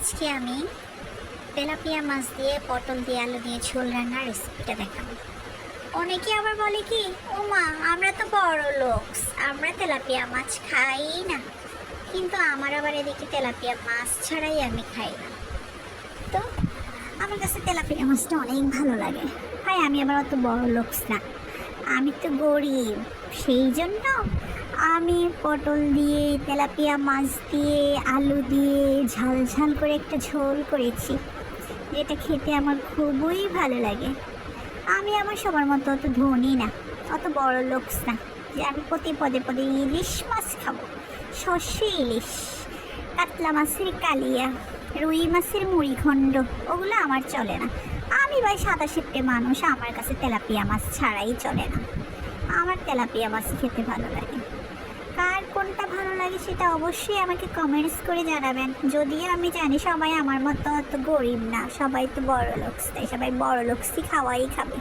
আজকে আমি তেলাপিয়া মাছ দিয়ে পটল দিয়ে আলু দিয়ে ঝোল রান্নার রেসিপিটা দেখাবো। অনেকে আবার বলে কি, ও মা আমরা তো বড় লোক, আমরা তেলাপিয়া মাছ খাই না। কিন্তু আমার আবার এদিকে তেলাপিয়া মাছ ছাড়াই আমি খাই না। তো আমার কাছে তেলাপিয়া মাছটা অনেক ভালো লাগে। ভাই আমি আবার অত বড় লোক না, আমি তো গরিব। সেই জন্য আমি পটল দিয়ে তেলাপিয়া মাছ দিয়ে আলু দিয়ে ঝাল ঝাল করে একটা ঝোল করেছি, যেটা খেতে আমার খুবই ভালো লাগে। আমি আমার সবার মতো অত ধনী না, অত বড় লোক না যে আমি প্রতি পদে পদে ইলিশ মাছ খাবো। সর্ষে ইলিশ, কাতলা মাছের কালিয়া, রুই মাছের মুড়িঘণ্ড, ওগুলো আমার চলে না। আমি ভাই সাদা সিপটে মানুষ, আমার কাছে তেলাপিয়া মাছ ছাড়াই চলে না। আমার তেলাপিয়া মাছ খেতে ভালো লাগে। কার কোনটা ভালো লাগে সেটা অবশ্যই আমাকে কমেন্টস করে জানাবেন। যদিও আমি জানি সবাই আমার মতো অত গরিব না, সবাই তো বড় লোকস, তাই সবাই বড় লোকসই খাওয়াই খাবে।